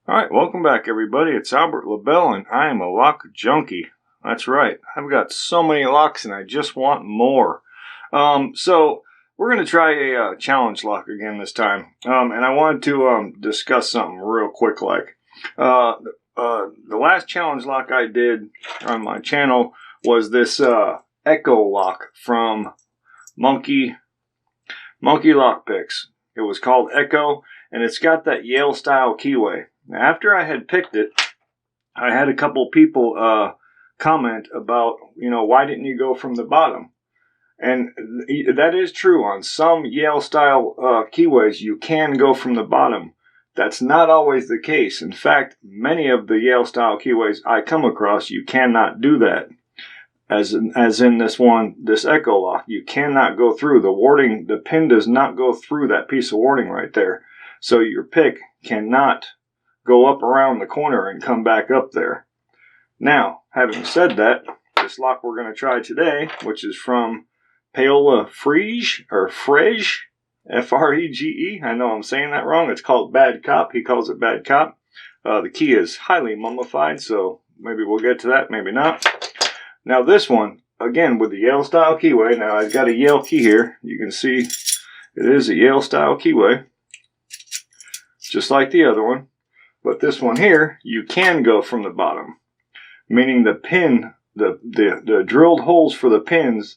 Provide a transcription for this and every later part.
Alright, welcome back everybody. It's Albert Lebel and I am a lock junkie. That's right. I've got so many locks and I just want more. So we're going to try a challenge lock again this time. And I wanted to discuss something real quick like. The last challenge lock I did on my channel was this Echo lock from Monkey Lockpicks. It was called Echo and it's got that Yale style keyway. After I had picked it, I had a couple people comment about, why didn't you go from the bottom? And that is true. On some Yale-style keyways, you can go from the bottom. That's not always the case. In fact, many of the Yale-style keyways I come across, you cannot do that. As in this one, this Echo lock, you cannot go through. The pin does not go through that piece of warding right there. So your pick cannot go up around the corner and come back up there. Now, having said that, this lock we're going to try today, which is from Paola Frege, or Frege, F-R-E-G-E. I know I'm saying that wrong. It's called Bad Cop. He calls it Bad Cop. The key is highly mummified, so maybe we'll get to that, maybe not. Now this one, again, with the Yale style keyway. Now I've got a Yale key here. You can see it is a Yale style keyway, just like the other one. But this one here, you can go from the bottom, meaning the pin, the drilled holes for the pins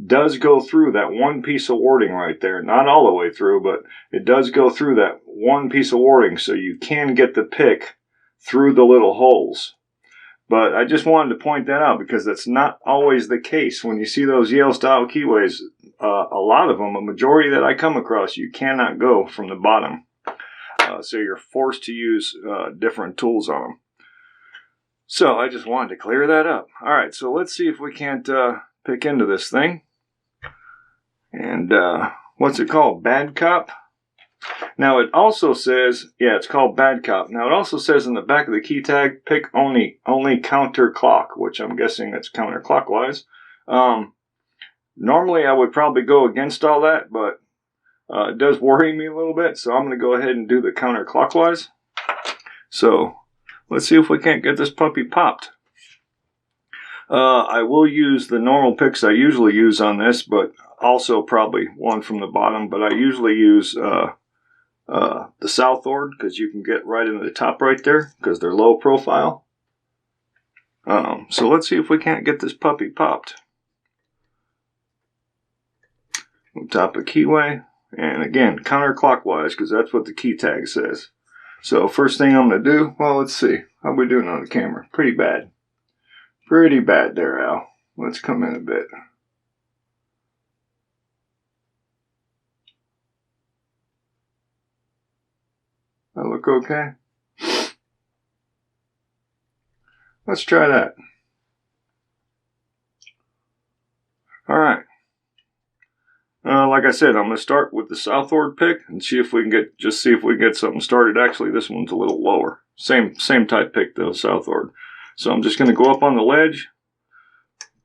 does go through that one piece of warding right there. Not all the way through, but it does go through that one piece of warding, so you can get the pick through the little holes. But I just wanted to point that out because that's not always the case. When you see those Yale style keyways, a lot of them, a majority that I come across, you cannot go from the bottom. So you're forced to use different tools on them. So I just wanted to clear that up. Alright, so let's see if we can't pick into this thing. And what's it called? Bad Cop? Now it also says, yeah, it's called Bad Cop. Now it also says in the back of the key tag, pick only counterclock, which I'm guessing it's counterclockwise. Normally I would probably go against all that, but it does worry me a little bit, so I'm going to go ahead and do the counterclockwise. So let's see if we can't get this puppy popped. I will use the normal picks I usually use on this, but also probably one from the bottom. But I usually use the Southord because you can get right into the top right there because they're low profile. So let's see if we can't get this puppy popped. We'll top a keyway. And again, counterclockwise, because that's what the key tag says. So first thing I'm going to do, well, let's see. How are we doing on the camera? Pretty bad. Pretty bad there, Al. Let's come in a bit. I look okay? Let's try that. Alright. Like I said, I'm going to start with the Southord pick and see if we can get something started. Actually, this one's a little lower. Same type pick though, Southord. So I'm just going to go up on the ledge,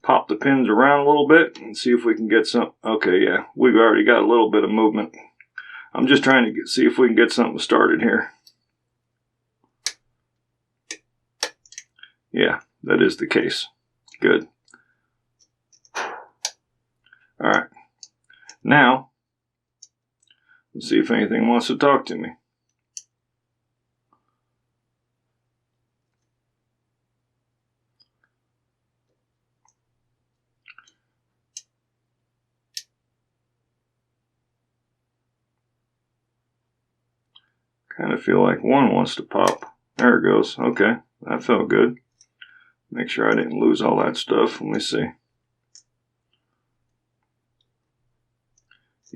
pop the pins around a little bit, and see if we can get some. Okay, yeah, we've already got a little bit of movement. I'm just trying to see if we can get something started here. Yeah, that is the case. Good. All right. Now, let's see if anything wants to talk to me. Kind of feel like one wants to pop. There it goes. Okay, that felt good. Make sure I didn't lose all that stuff. Let me see.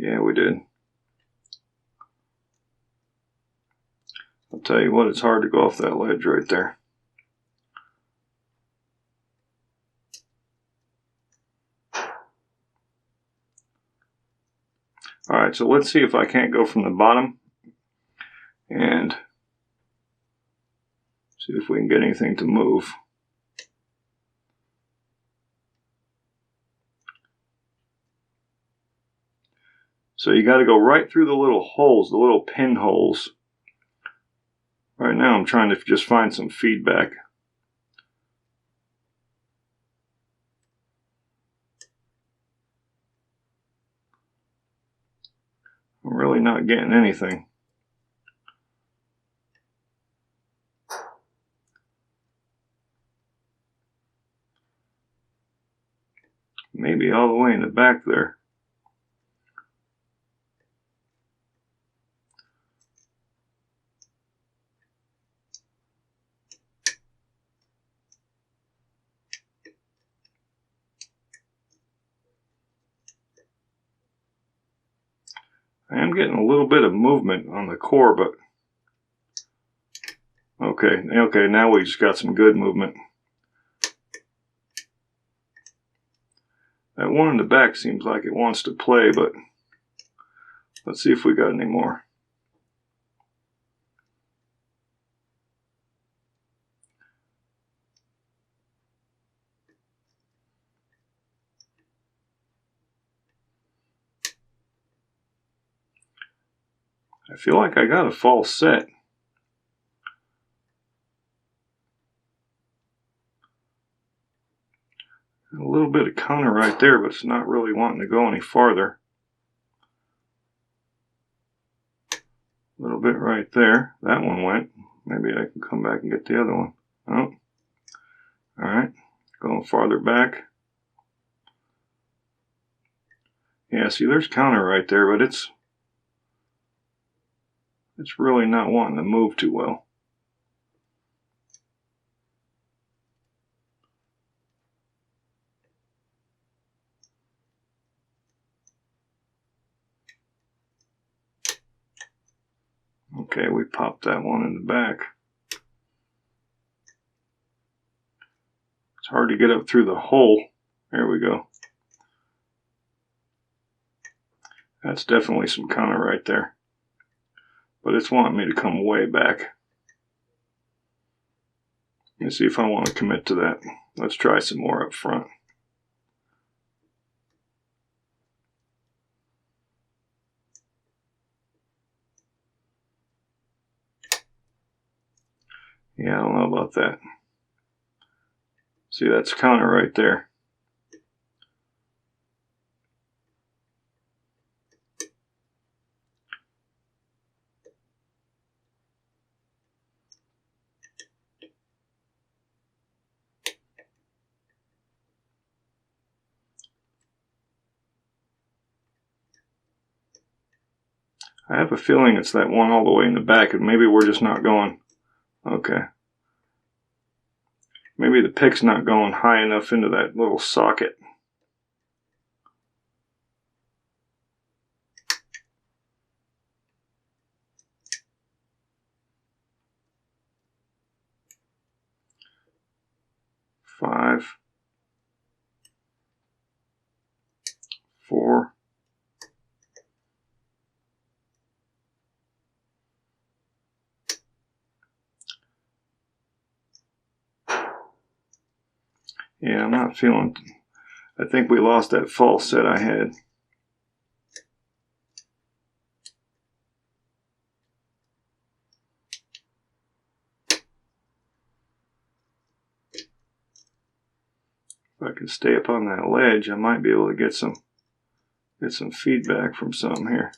Yeah, we did. I'll tell you what, it's hard to go off that ledge right there. Alright, so let's see if I can't go from the bottom and see if we can get anything to move. So you got to go right through the little holes, the little pin holes, Right now I'm trying to just find some feedback. I'm really not getting anything. Maybe all the way in the back there. I am getting a little bit of movement on the core, but okay, now we just got some good movement. That one in the back seems like it wants to play, but let's see if we got any more. I feel like I got a false set. A little bit of counter right there, but it's not really wanting to go any farther. A little bit right there. That one went. Maybe I can come back and get the other one. Oh. Alright. Going farther back. Yeah, see, there's counter right there, but it's really not wanting to move too well. Okay, we popped that one in the back. It's hard to get up through the hole. There we go. That's definitely some counter right there. But it's wanting me to come way back. Let me see if I want to commit to that. Let's try some more up front. Yeah, I don't know about that. See, that's counter right there. I have a feeling it's that one all the way in the back, and maybe we're just not going. Okay. Maybe the pick's not going high enough into that little socket. Five. 4. Yeah, I'm not feeling. I think we lost that false set I had. If I can stay up on that ledge, I might be able to get some feedback from some here.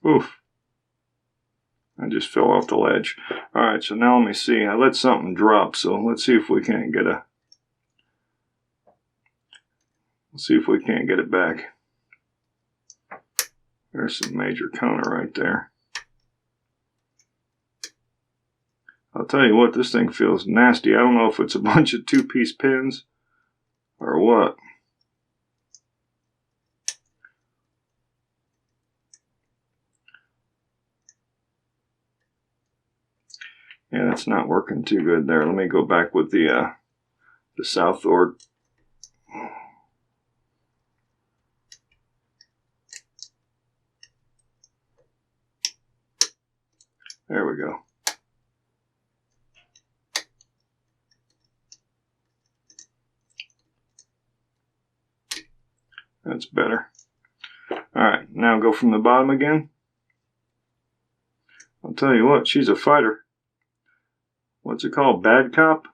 Oof. I just fell off the ledge. Alright, so now let me see. I let something drop, so let's see if we can't get a... Let's see if we can't get it back. There's some major counter right there. I'll tell you what, this thing feels nasty. I don't know if it's a bunch of two-piece pins or what. Yeah, that's not working too good there. Let me go back with the southward. There we go. That's better. Alright, now go from the bottom again. I'll tell you what, she's a fighter. What's it called? Bad cop?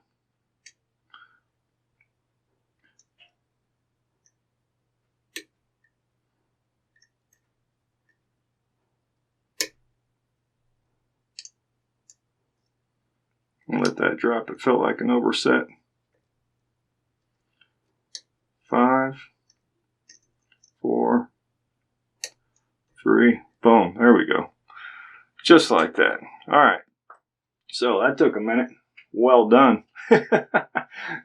I'll let that drop. It felt like an overset. 5, 4, 3, boom. There we go. Just like that. Alright. So that took a minute. Well done.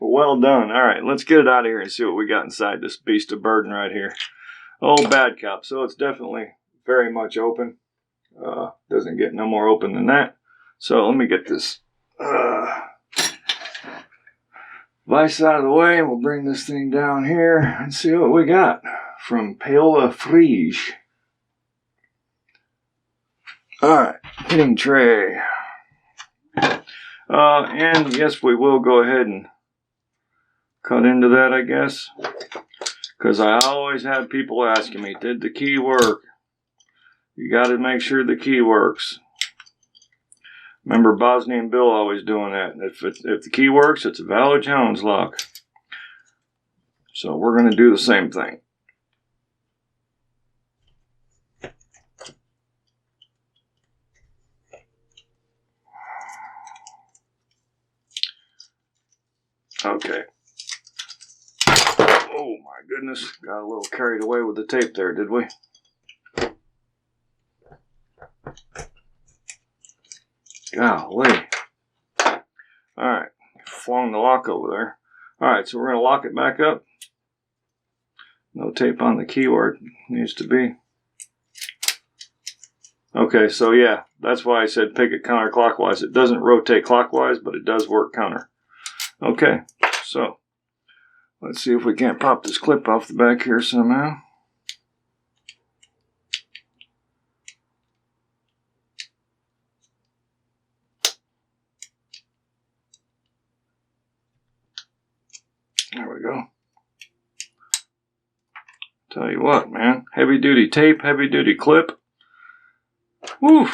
Well done. Alright, let's get it out of here and see what we got inside this beast of burden right here. Oh, bad cop. So it's definitely very much open. Doesn't get no more open than that. So let me get this vice out of the way, and we'll bring this thing down here and see what we got from Paola Frege. Alright, hitting tray. And yes, we will go ahead and cut into that, I guess. Because I always have people asking me, did the key work? You got to make sure the key works. Remember Bosnian Bill always doing that. If the key works, it's a valid challenge lock. So we're going to do the same thing. Okay. Oh my goodness, got a little carried away with the tape there, did we? Golly. Alright, flung the lock over there. Alright, so we're going to lock it back up. No tape on the key where it needs to be. Okay, so yeah, that's why I said pick it counterclockwise. It doesn't rotate clockwise, but it does work counter. Okay, so let's see if we can't pop this clip off the back here somehow. There we go. Tell you what, man. Heavy duty tape, heavy duty clip. Woo!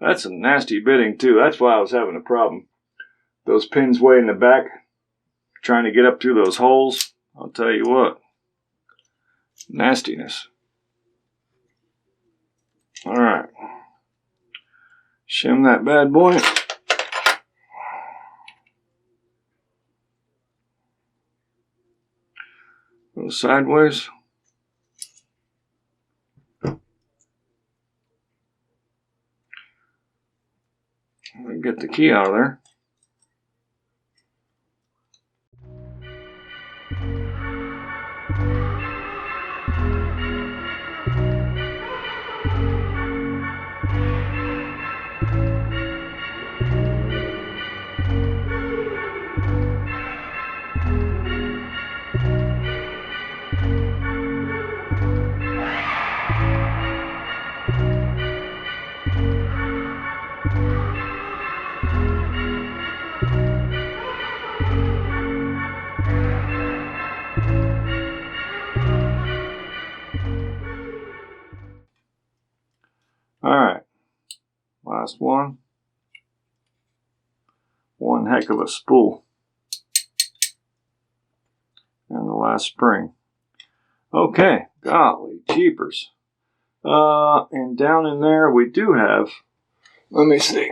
That's some nasty bitting too. That's why I was having a problem. Those pins way in the back, trying to get up through those holes. I'll tell you what. Nastiness. Alright. Shim that bad boy. Go sideways. Get the key out of there. Alright, last one. One heck of a spool. And the last spring. Okay, golly jeepers. And down in there we do have, let me see.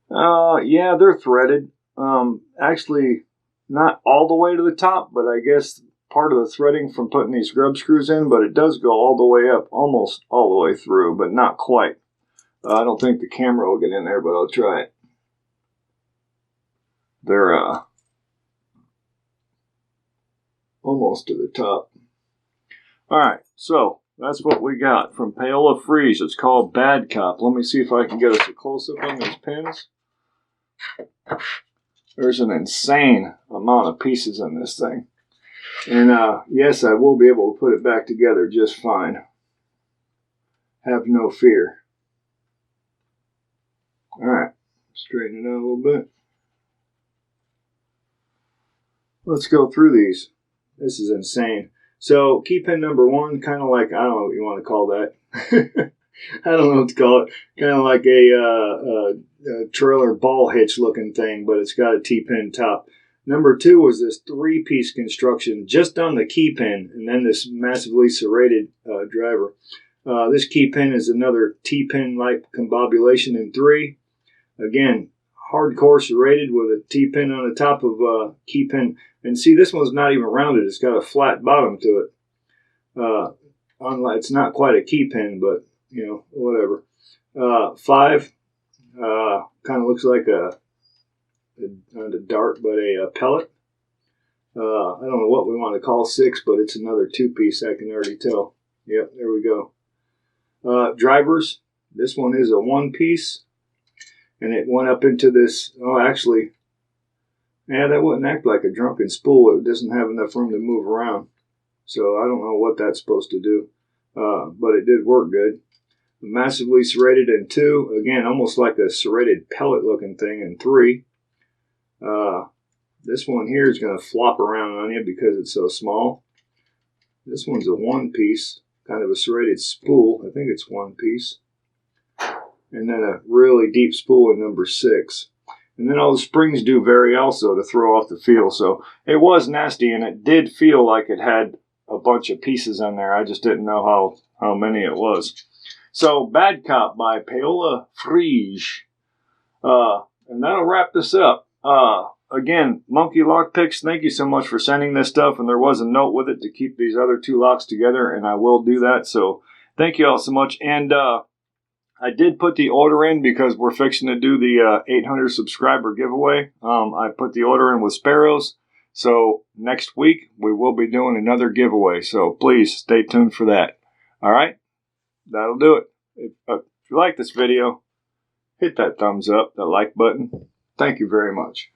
Yeah, they're threaded. Actually, not all the way to the top, but I guess part of the threading from putting these grub screws in, but it does go all the way up, almost all the way through, but not quite. I don't think the camera will get in there, but I'll try it. They're almost to the top. Alright, so that's what we got from Paola Frege. It's called Bad Cop. Let me see if I can get us a close-up on these pins. There's an insane amount of pieces in this thing. And yes, I will be able to put it back together just fine. have no fear. Alright, straighten it out a little bit. Let's go through these. This is insane. So key pin number 1, kind of like, I don't know what you want to call that. I don't know what to call it. Kind of like a trailer ball hitch looking thing, but it's got a T-pin top. Number 2 was this 3-piece construction just on the key pin, and then this massively serrated driver. This key pin is another T-pin-like combobulation in 3. Again, hardcore serrated with a T-pin on the top of key pin. And see, this one's not even rounded. It's got a flat bottom to it. It's not quite a key pin, but, you know, whatever. 5 kind of looks like not a dart, but a pellet. I don't know what we want to call 6, but it's another 2-piece, I can already tell. Yep, there we go. Drivers, this one is a 1-piece, and it went up into this, oh, actually, yeah, that wouldn't act like a drunken spool. It doesn't have enough room to move around. So I don't know what that's supposed to do, but it did work good. Massively serrated in 2, again, almost like a serrated pellet looking thing in 3. This one here is going to flop around on you because it's so small. This one's a 1-piece, kind of a serrated spool. I think it's 1-piece. And then a really deep spool in number 6. And then all the springs do vary also to throw off the feel. So it was nasty, and it did feel like it had a bunch of pieces on there. I just didn't know how many it was. So Bad Cop by Paola Frege. And that'll wrap this up. Again, Monkey Lockpicks, thank you so much for sending this stuff. And there was a note with it to keep these other 2 locks together, and I will do that. So thank you all so much. And I did put the order in because we're fixing to do the 800 subscriber giveaway. I put the order in with Sparrows. So next week, we will be doing another giveaway. So please stay tuned for that. All right? That'll do it. If you like this video, hit that thumbs up, that like button. Thank you very much.